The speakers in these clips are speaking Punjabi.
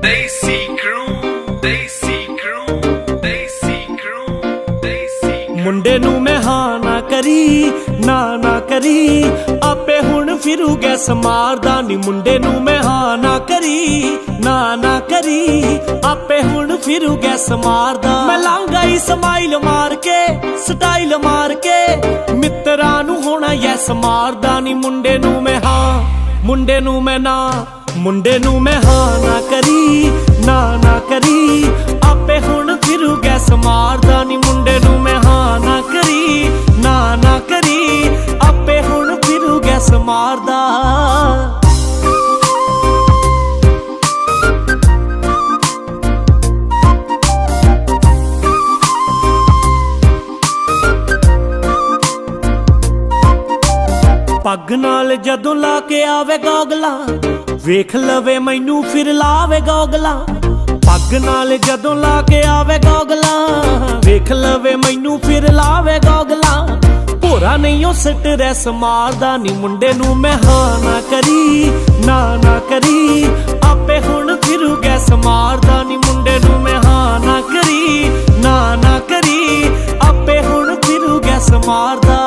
Desi Crew, Desi Crew, Desi Crew, Desi Crew। ਮੁੰਡੇ ਨੂੰ ਮੈਂ ਹਾਂ ਨਾ ਕਰੀ, ਨਾ ਕਰੀ, ਆਪੇ ਹੁਣ ਫਿਰੂ ਗੈਸ ਮਾਰਦਾ ਨੀ। ਮੁੰਡੇ ਨੂੰ ਮੈਂ ਹਾਂ ਨਾ ਕਰੀ, ਨਾ ਕਰੀ, ਆਪੇ ਹੁਣ ਫਿਰੂ ਗੈਸ ਮਾਰਦਾ। ਮੈਂ ਲਾਂਗਾ ਹੀ ਸਮਾਈਲ ਮਾਰ ਕੇ, ਸਟਾਈਲ ਮਾਰ ਕੇ, ਮਿੱਤਰਾਂ ਨੂੰ ਹੋਣਾ ਯੈਸ ਮਾਰਦਾ ਨੀ। ਮੁੰਡੇ ਨੂੰ ਮੈਂ ਹਾਂ, ਮੁੰਡੇ ਨੂੰ ਮੈਂ ਨਾ, ਮੁੰਡੇ ਨੂੰ ਮੈਂ ਹਾਂ ਨਾ ਕਰੀ, ਨਾ ਕਰੀ, ਆਪੇ ਹੁਣ ਫਿਰੂ ਗੈਸ ਮਾਰਦਾ ਨੀ। ਮੁੰਡੇ ਨੂੰ ਮੈਂ ਹਾਂ ਨਾ ਕਰੀ, ਨਾ ਕਰੀ, ਆਪੇ ਹੁਣ ਫਿਰੂ ਗੈਸ ਮਾਰਦਾ। ਪੱਗ ਨਾਲ ਜਦੋਂ ਲਾ ਕੇ ਆਵੇ ਗੋਗਲਾਂ, ਵੇਖ ਲਵੇ ਮੈਨੂੰ ਫਿਰ ਲਾਵੇ ਗੋਗਲਾਂ। ਪੱਗ ਨਾਲ ਜਦੋਂ ਲਾ ਕੇ ਆਵੇ ਗੋਗਲਾਂ, ਵੇਖ ਲਵੇ ਮੈਨੂੰ ਫਿਰ ਲਾਵੇ ਗੋਗਲਾਂ। ਭੋਰਾ ਨਹੀਂ ਉਹ ਸਟ੍ਰੈਸ ਮਾਰਦਾ ਨੀ। ਮੁੰਡੇ ਨੂੰ ਮੈਂ ਹਾਂ ਨਾ ਕਰੀ, ਨਾ ਕਰੀ, ਆਪੇ ਹੁਣ ਫਿਰੂ ਗੈਸ ਮਾਰਦਾ ਨੀ। ਮੁੰਡੇ ਨੂੰ ਮੈਂ ਹਾਂ ਨਾ ਕਰੀ, ਨਾ ਕਰੀ, ਆਪੇ ਹੁਣ ਫਿਰੂ ਗੈਸ ਮਾਰਦਾ।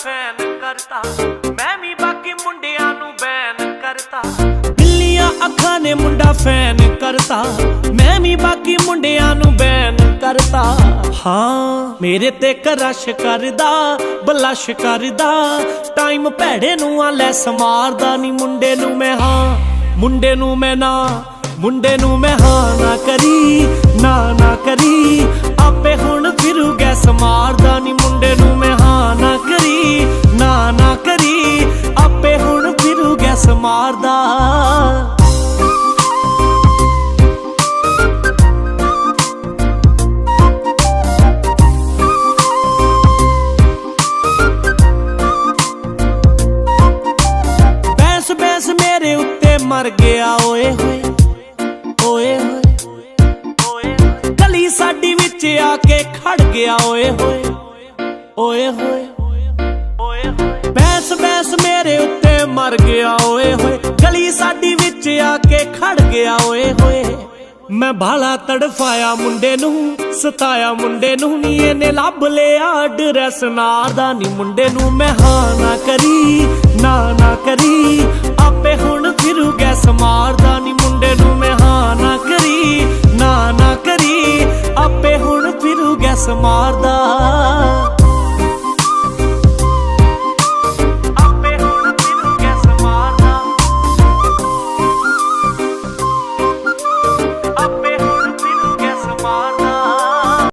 ਫੈਨ ਕਰਤਾ ਮੈਂ ਵੀ ਬਾਕੀ ਮੁੰਡਿਆਂ ਨੂੰ ਬੈਨ ਕਰਤਾ। ਬਿੱਲੀਆਂ ਅੱਖਾਂ ਨੇ ਮੁੰਡਾ ਫੈਨ ਕਰਤਾ, ਮੈਂ ਵੀ ਬਾਕੀ ਮੁੰਡਿਆਂ ਨੂੰ ਬੈਨ ਕਰਤਾ। ਹਾਂ ਮੇਰੇ ਤੇ ਕਰਸ਼ ਕਰਦਾ, ਬਲਸ਼ ਕਰਦਾ, ਟਾਈਮ ਭੈੜੇ ਨੂੰ ਆ ਲੈਸ ਮਾਰਦਾ ਨੀ। ਮੁੰਡੇ ਨੂੰ ਮੈਂ ਹਾਂ, ਮੁੰਡੇ ਨੂੰ ਮੈਂ ਨਾ, ਮੁੰਡੇ ਨੂੰ ਮੈਂ ਹਾਂ ਨਾ ਕਰੀ, ਨਾ ਕਰੀ, ਆਪੇ ਹੁਣ ਫਿਰੂ ਗੈਸ ਮਾਰਦਾ ਨੀ। ਮੁੰਡੇ ਨੂੰ ਮੈਂ ਹਾਂ ਨਾ ਕਰੀ, ਨਾ ਕਰੀ, ਆਪੇ ਹੁਣ ਫਿਰੂ ਗੈਸ ਮਾਰਦਾ। ਬੈਸ ਬੈਸ ਮੇਰੇ ਉੱਤੇ ਮਰ ਗਿਆ ਓਏ ਹੋਏ, ਓਏ ਹੋਏ, ਗਲੀ ਸਾਡੀ ਵਿੱਚ ਆ ਕੇ ਖੜ ਗਿਆ ਓਏ ਹੋਏ, ਓਏ ਹੋਏ, ਓਏ ਹੋਏ। ਬੈਸ ਬੈਸ ਮੇਰੇ ਉੱਤੇ ਮਰ ਗਿਆ ਓਏ ਹੋਏ, ਗਲੀ ਸਾਡੀ ਵਿੱਚ ਆ ਕੇ ਖੜ ਗਿਆ ਓਏ ਹੋਏ। ਮੈਂ ਬਾਲਾ ਤੜਫਾਇਆ ਮੁੰਡੇ ਨੂੰ, ਸਤਾਇਆ ਮੁੰਡੇ ਨੂੰ ਨੀ। ਇਹਨੇ ਲੱਭ ਲਿਆ ਐਡਰੈਸ ਨਾਰ ਦਾ ਨੀ। ਮੁੰਡੇ ਨੂੰ ਮੈਂ ਹਾਂ ਨਾ ਕਰੀ, ਨਾ ਕਰੀ, ਆਪੇ ਹੁਣ ਫਿਰੂ ਗੈਸ ਮਾਰਦਾ ਨੀ। ਮੁੰਡੇ ਨੂੰ ਮੈਂ ਹਾਂ ਨਾ ਕਰੀ, ਨਾ ਕਰੀ, ਆਪੇ ਹੁਣ ਫਿਰੂ ਗੈਸ ਮਾਰਦਾ।